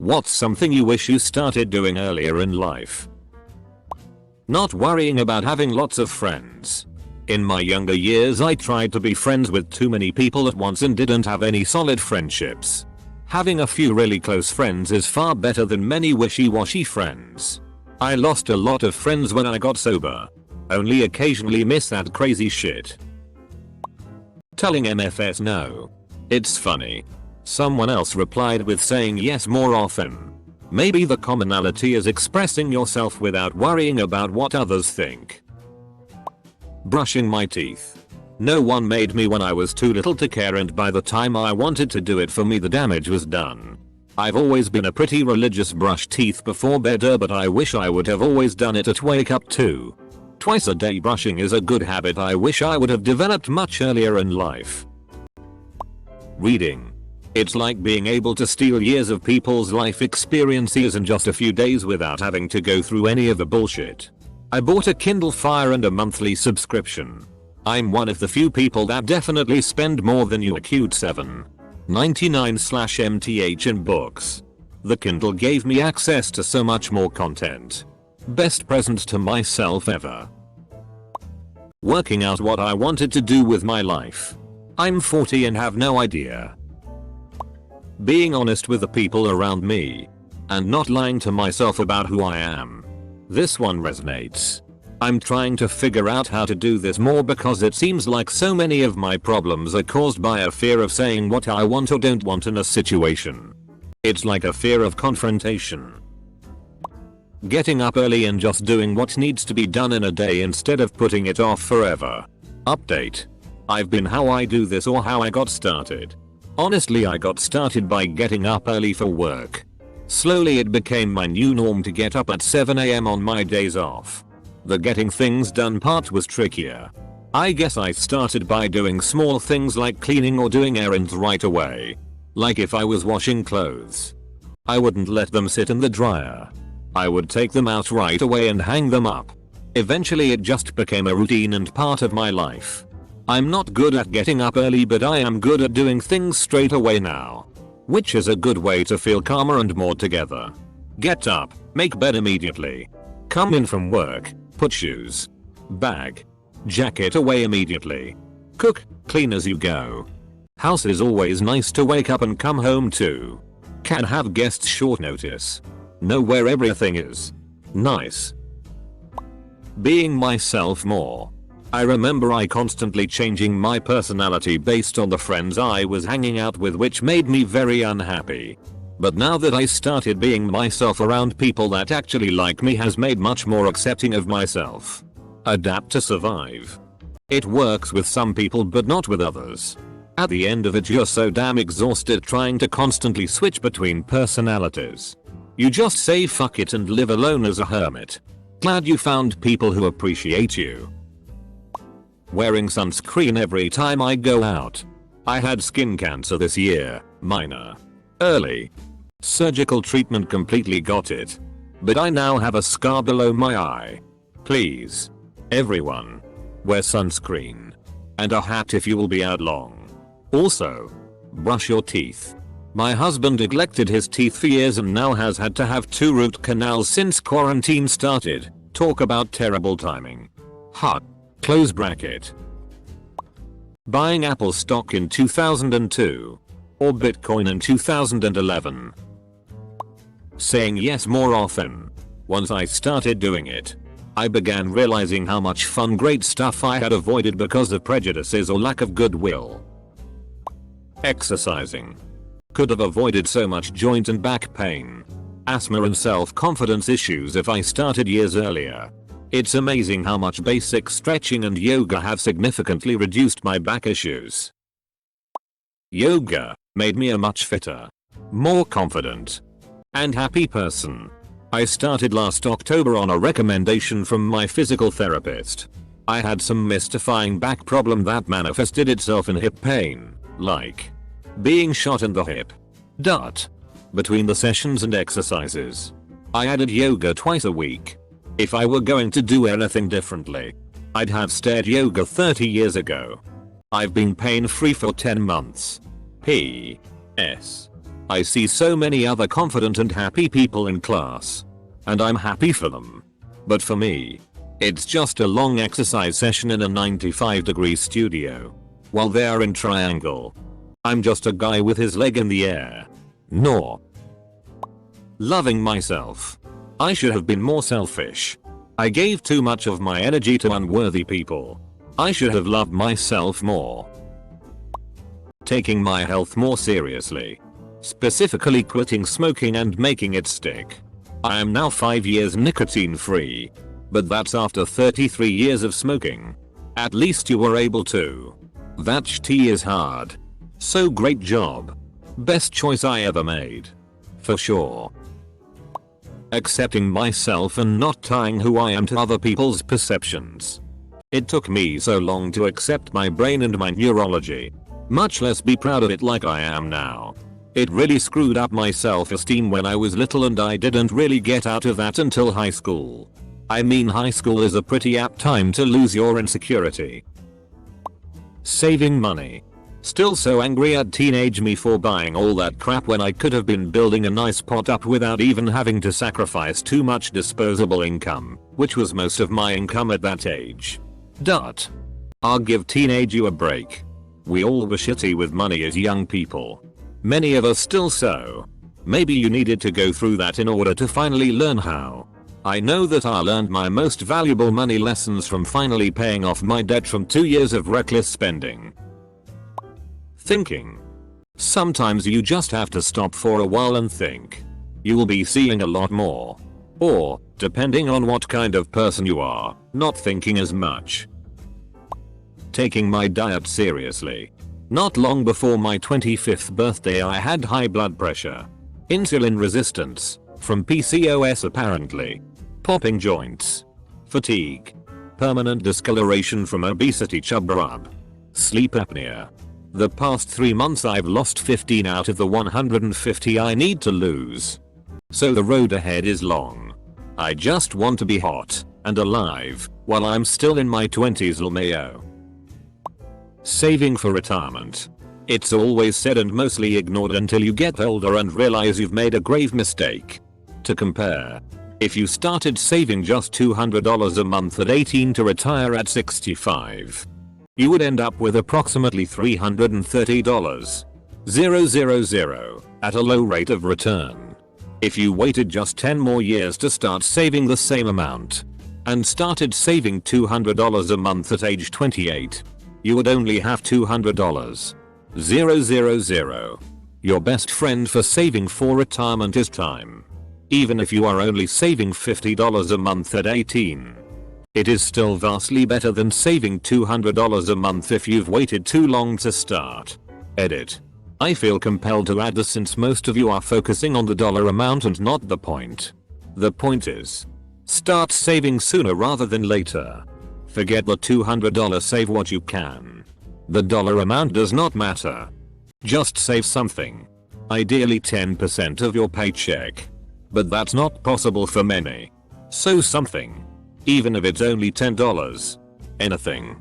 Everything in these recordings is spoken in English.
What's something you wish you started doing earlier in life? Not worrying about having lots of friends. In my younger years I tried to be friends with too many people at once and didn't have any solid friendships. Having a few really close friends is far better than many wishy-washy friends. I lost a lot of friends when I got sober. Only occasionally miss that crazy shit. Telling MFS no. It's funny. Someone else replied with saying yes more often. Maybe the commonality is expressing yourself without worrying about what others think. Brushing my teeth. No one made me when I was too little to care, and by the time I wanted to do it for me the damage was done. I've always been a pretty religious brush teeth before bed, but I wish I would have always done it at wake up too. Twice a day brushing is a good habit I wish I would have developed much earlier in life. Reading. It's like being able to steal years of people's life experiences in just a few days without having to go through any of the bullshit. I bought a Kindle Fire and a monthly subscription. I'm one of the few people that definitely spend more than you accrued $7.99/MTH in books. The Kindle gave me access to so much more content. Best present to myself ever. Working out what I wanted to do with my life. I'm 40 and have no idea. Being honest with the people around me. And not lying to myself about who I am. This one resonates. I'm trying to figure out how to do this more because it seems like so many of my problems are caused by a fear of saying what I want or don't want in a situation. It's like a fear of confrontation. Getting up early and just doing what needs to be done in a day instead of putting it off forever. Update. I've been how I do this or how I got started. Honestly, I got started by getting up early for work. Slowly it became my new norm to get up at 7 AM on my days off. The getting things done part was trickier. I guess I started by doing small things like cleaning or doing errands right away. Like if I was washing clothes, I wouldn't let them sit in the dryer. I would take them out right away and hang them up. Eventually it just became a routine and part of my life. I'm not good at getting up early, but I am good at doing things straight away now. Which is a good way to feel calmer and more together. Get up, make bed immediately. Come in from work, put shoes, bag, jacket away immediately. Cook, clean as you go. House is always nice to wake up and come home to. Can have guests short notice. Know where everything is. Nice. Being myself more. I remember I constantly changing my personality based on the friends I was hanging out with, which made me very unhappy. But now that I started being myself around people that actually like me has made much more accepting of myself. Adapt to survive. It works with some people but not with others. At the end of it you're so damn exhausted trying to constantly switch between personalities. You just say fuck it and live alone as a hermit. Glad you found people who appreciate you. Wearing sunscreen every time I go out. I had skin cancer this year, minor. Early. Surgical treatment completely got it. But I now have a scar below my eye. Please. Everyone. Wear sunscreen. And a hat if you will be out long. Also. Brush your teeth. My husband neglected his teeth for years and now has had to have 2 root canals since quarantine started. Talk about terrible timing. Hot. Close bracket. Buying Apple stock in 2002. Or Bitcoin in 2011. Saying yes more often. Once I started doing it, I began realizing how much fun great stuff I had avoided because of prejudices or lack of goodwill. Exercising. Could have avoided so much joint and back pain, asthma and self-confidence issues if I started years earlier. It's amazing how much basic stretching and yoga have significantly reduced my back issues. Yoga made me a much fitter, more confident, and happy person. I started last October on a recommendation from my physical therapist. I had some mystifying back problem that manifested itself in hip pain, like being shot in the hip. Between the sessions and exercises, I added yoga twice a week. If I were going to do anything differently, I'd have started yoga 30 years ago. I've been pain free for 10 months. P.S. I see so many other confident and happy people in class. And I'm happy for them. But for me, it's just a long exercise session in a 95-degree studio. While they are in triangle. I'm just a guy with his leg in the air. No. Loving myself. I should have been more selfish. I gave too much of my energy to unworthy people. I should have loved myself more. Taking my health more seriously. Specifically quitting smoking and making it stick. I am now 5 years nicotine free. But that's after 33 years of smoking. At least you were able to. That tea is hard. So great job. Best choice I ever made. For sure. Accepting myself and not tying who I am to other people's perceptions. It took me so long to accept my brain and my neurology. Much less be proud of it like I am now. It really screwed up my self-esteem when I was little and I didn't really get out of that until high school. I mean, high school is a pretty apt time to lose your insecurity. Saving money. Still so angry at teenage me for buying all that crap when I could have been building a nice pot up without even having to sacrifice too much disposable income, which was most of my income at that age. I'll give teenage you a break. We all were shitty with money as young people. Many of us still so. Maybe you needed to go through that in order to finally learn how. I know that I learned my most valuable money lessons from finally paying off my debt from 2 years of reckless spending. Thinking. Sometimes you just have to stop for a while and think. You will be seeing a lot more. Or, depending on what kind of person you are, not thinking as much. Taking my diet seriously. Not long before my 25th birthday I had high blood pressure. Insulin resistance. From PCOS apparently. Popping joints. Fatigue. Permanent discoloration from obesity chub rub. Sleep apnea. The past 3 months I've lost 15 out of the 150 I need to lose. So the road ahead is long. I just want to be hot and alive while I'm still in my 20s lmayo. Saving for retirement. It's always said and mostly ignored until you get older and realize you've made a grave mistake. To compare, if you started saving just $200 a month at 18 to retire at 65, you would end up with approximately $330,000 at a low rate of return. If you waited just 10 more years to start saving the same amount and started saving $200 a month at age 28, you would only have $200. Your best friend for saving for retirement is time. Even if you are only saving $50 a month at 18. It is still vastly better than saving $200 a month if you've waited too long to start. Edit. I feel compelled to add this since most of you are focusing on the dollar amount and not the point. The point is, start saving sooner rather than later. Forget the $200, save what you can. The dollar amount does not matter. Just save something. Ideally 10% of your paycheck. But that's not possible for many. So something. Even if it's only $10. Anything.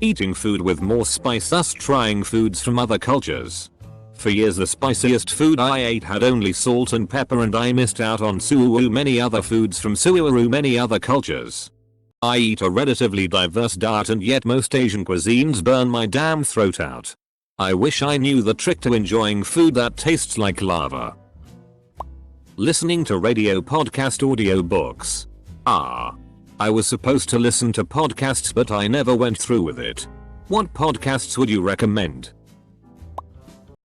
Eating food with more spice, thus trying foods from other cultures. For years the spiciest food I ate had only salt and pepper and I missed out on many other foods from many other cultures. I eat a relatively diverse diet and yet most Asian cuisines burn my damn throat out. I wish I knew the trick to enjoying food that tastes like lava. Listening to radio podcast audiobooks. I was supposed to listen to podcasts but I never went through with it. What podcasts would you recommend?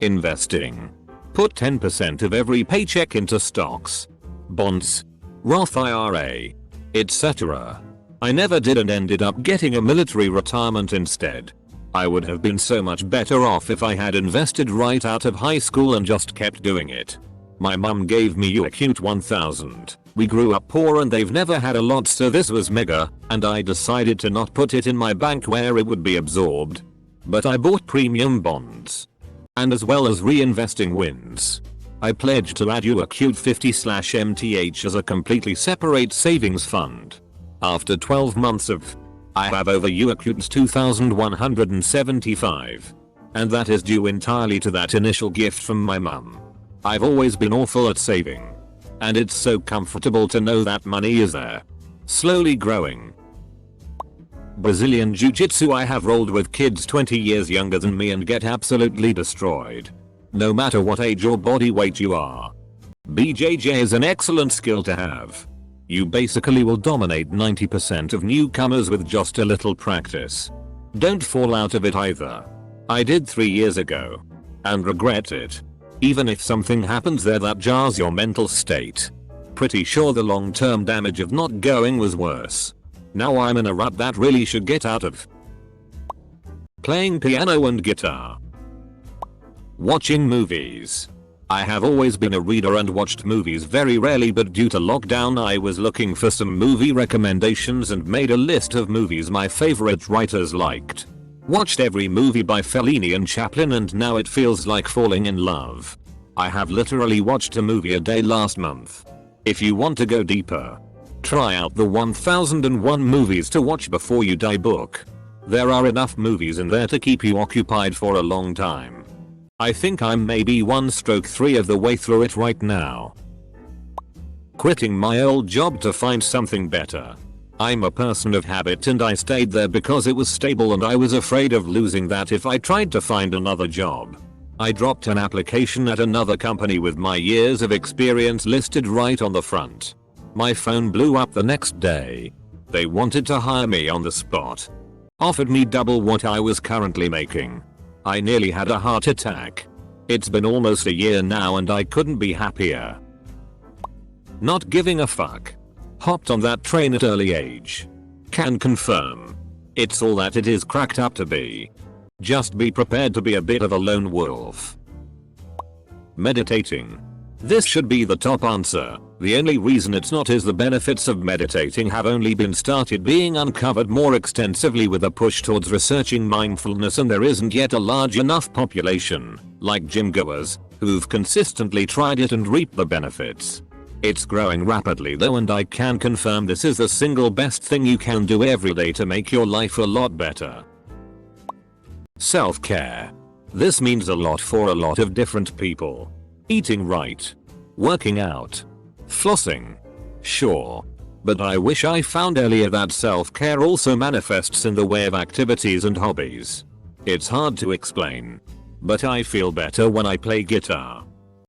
Investing. Put 10% of every paycheck into stocks, bonds, Roth IRA, etc. I never did and ended up getting a military retirement instead. I would have been so much better off if I had invested right out of high school and just kept doing it. My mum gave me a cute 1000. We grew up poor and they've never had a lot, so this was mega, and I decided to not put it in my bank where it would be absorbed. But I bought premium bonds. And as well as reinvesting wins, I pledged to add a cute 50/MTH as a completely separate savings fund. After 12 months of, I have over cute 2175. And that is due entirely to that initial gift from my mum. I've always been awful at saving. And it's so comfortable to know that money is there. Slowly growing. Brazilian Jiu-Jitsu. I have rolled with kids 20 years younger than me and get absolutely destroyed. No matter what age or body weight you are. BJJ is an excellent skill to have. You basically will dominate 90% of newcomers with just a little practice. Don't fall out of it either. I did 3 years ago. And regret it. Even if something happens there that jars your mental state. Pretty sure the long-term damage of not going was worse. Now I'm in a rut that really should get out of. Playing piano and guitar. Watching movies. I have always been a reader and watched movies very rarely, but due to lockdown I was looking for some movie recommendations and made a list of movies my favorite writers liked. Watched every movie by Fellini and Chaplin and now it feels like falling in love. I have literally watched a movie a day last month. If you want to go deeper, try out the 1001 movies to watch before you die book. There are enough movies in there to keep you occupied for a long time. I think I'm maybe 1/3 of the way through it right now. Quitting my old job to find something better. I'm a person of habit and I stayed there because it was stable and I was afraid of losing that if I tried to find another job. I dropped an application at another company with my years of experience listed right on the front. My phone blew up the next day. They wanted to hire me on the spot. Offered me double what I was currently making. I nearly had a heart attack. It's been almost a year now and I couldn't be happier. Not giving a fuck. Hopped on that train at early age. Can confirm. It's all that it is cracked up to be. Just be prepared to be a bit of a lone wolf. Meditating. This should be the top answer. The only reason it's not is the benefits of meditating have only been started being uncovered more extensively with a push towards researching mindfulness, and there isn't yet a large enough population, like gym goers, who've consistently tried it and reaped the benefits. It's growing rapidly though, and I can confirm this is the single best thing you can do every day to make your life a lot better. Self-care. This means a lot for a lot of different people. Eating right. Working out. Flossing. Sure. But I wish I found earlier that self-care also manifests in the way of activities and hobbies. It's hard to explain. But I feel better when I play guitar.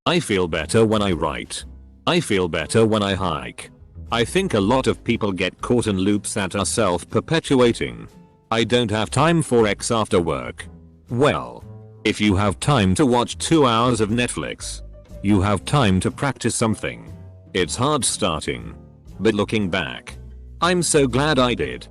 I feel better when I write. I feel better when I hike. I think a lot of people get caught in loops that are self-perpetuating. I don't have time for X after work. Well, if you have time to watch 2 hours of Netflix, you have time to practice something. It's hard starting. But looking back, I'm so glad I did.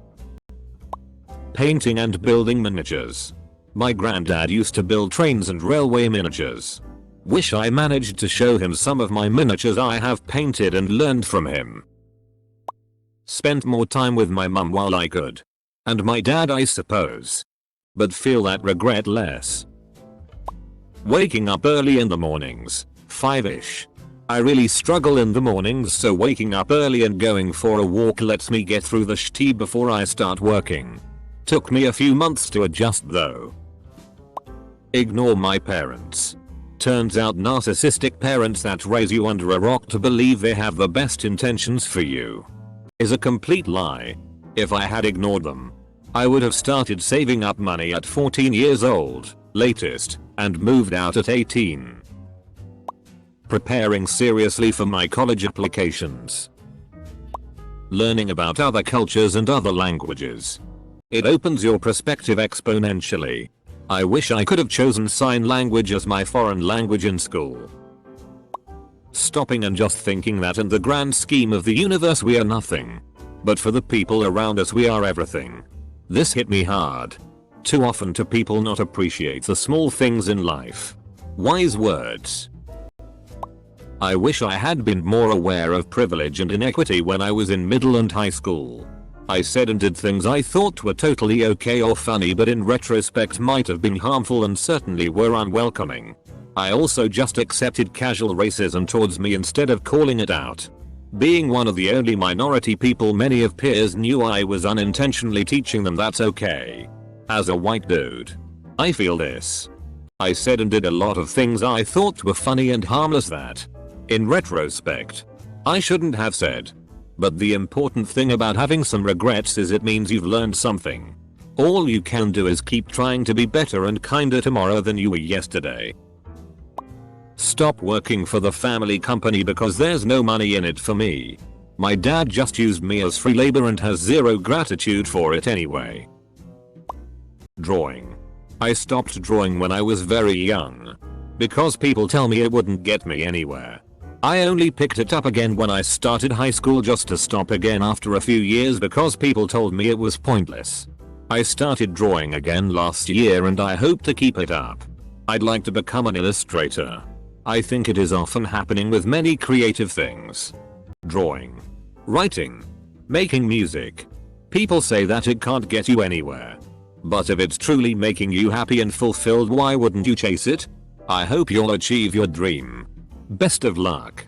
Painting and building miniatures. My granddad used to build trains and railway miniatures. Wish I managed to show him some of my miniatures I have painted and learned from him. Spent more time with my mum while I could. And my dad, I suppose. But feel that regret less. Waking up early in the mornings, 5ish. I really struggle in the mornings, so waking up early and going for a walk lets me get through the shit before I start working. Took me a few months to adjust though. Ignore my parents. Turns out narcissistic parents that raise you under a rock to believe they have the best intentions for you is a complete lie. If I had ignored them, I would have started saving up money at 14 years old, latest, and moved out at 18. Preparing seriously for my college applications. Learning about other cultures and other languages. It opens your perspective exponentially. I wish I could have chosen sign language as my foreign language in school. Stopping and just thinking that in the grand scheme of the universe we are nothing. But for the people around us we are everything. This hit me hard. Too often do people not appreciate the small things in life. Wise words. I wish I had been more aware of privilege and inequity when I was in middle and high school. I said and did things I thought were totally okay or funny, but in retrospect might have been harmful and certainly were unwelcoming. I also just accepted casual racism towards me instead of calling it out. Being one of the only minority people many of peers knew, I was unintentionally teaching them that's okay. As a white dude, I feel this. I said and did a lot of things I thought were funny and harmless that, in retrospect, I shouldn't have said. But the important thing about having some regrets is it means you've learned something. All you can do is keep trying to be better and kinder tomorrow than you were yesterday. Stop working for the family company because there's no money in it for me. My dad just used me as free labor and has zero gratitude for it anyway. Drawing. I stopped drawing when I was very young. Because people tell me it wouldn't get me anywhere. I only picked it up again when I started high school just to stop again after a few years because people told me it was pointless. I started drawing again last year and I hope to keep it up. I'd like to become an illustrator. I think it is often happening with many creative things. Drawing. Writing. Making music. People say that it can't get you anywhere. But if it's truly making you happy and fulfilled, why wouldn't you chase it? I hope you'll achieve your dream. Best of luck.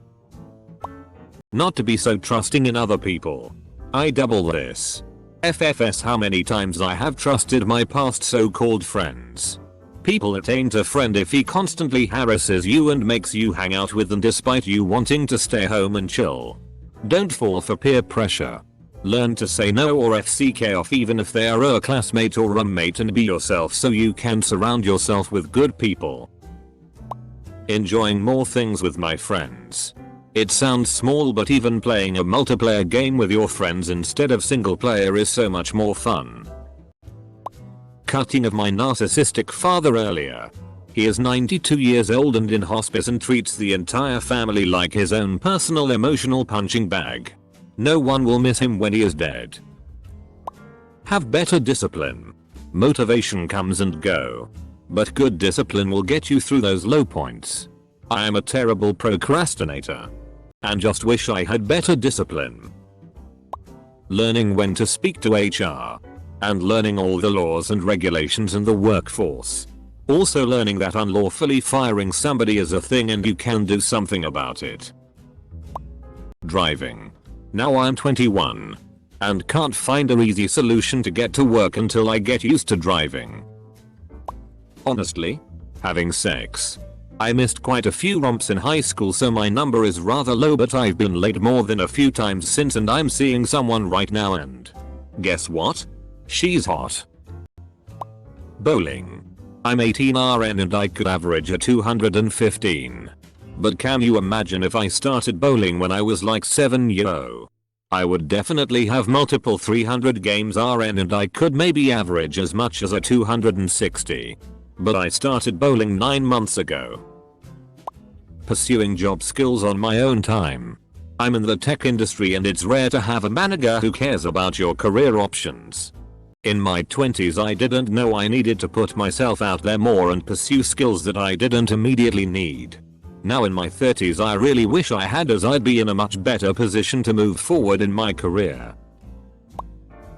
Not to be so trusting in other people. I double this. FFS how many times I have trusted my past so-called friends. People that ain't a friend if he constantly harasses you and makes you hang out with them despite you wanting to stay home and chill. Don't fall for peer pressure. Learn to say no or FCK off even if they are a classmate or roommate and be yourself so you can surround yourself with good people. Enjoying more things with my friends. It sounds small but even playing a multiplayer game with your friends instead of single player is so much more fun. Cutting of my narcissistic father earlier. He is 92 years old and in hospice and treats the entire family like his own personal emotional punching bag. No one will miss him when he is dead. Have better discipline. Motivation comes and go. But good discipline will get you through those low points. I am a terrible procrastinator. And just wish I had better discipline. Learning when to speak to HR. And learning all the laws and regulations in the workforce. Also learning that unlawfully firing somebody is a thing and you can do something about it. Driving. Now I'm 21. And can't find an easy solution to get to work until I get used to driving. Honestly, having sex. I missed quite a few romps in high school so my number is rather low but I've been late more than a few times since and I'm seeing someone right now and guess what? She's hot. Bowling. I'm 18 RN and I could average a 215. But can you imagine if I started bowling when I was like 7 years old? I would definitely have multiple 300 games RN and I could maybe average as much as a 260. But I started bowling 9 months ago. Pursuing job skills on my own time. I'm in the tech industry and it's rare to have a manager who cares about your career options. In my 20s I didn't know I needed to put myself out there more and pursue skills that I didn't immediately need. Now in my 30s I really wish I had as I'd be in a much better position to move forward in my career.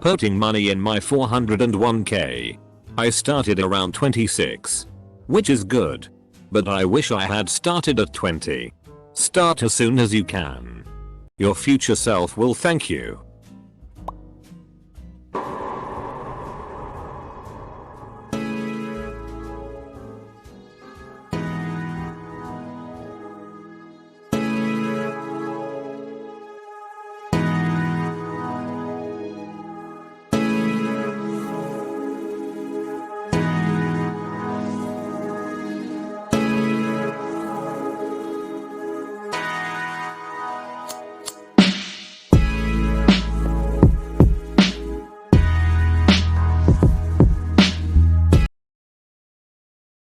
Putting money in my 401k. I started around 26. Which is good. But I wish I had started at 20. Start as soon as you can. Your future self will thank you.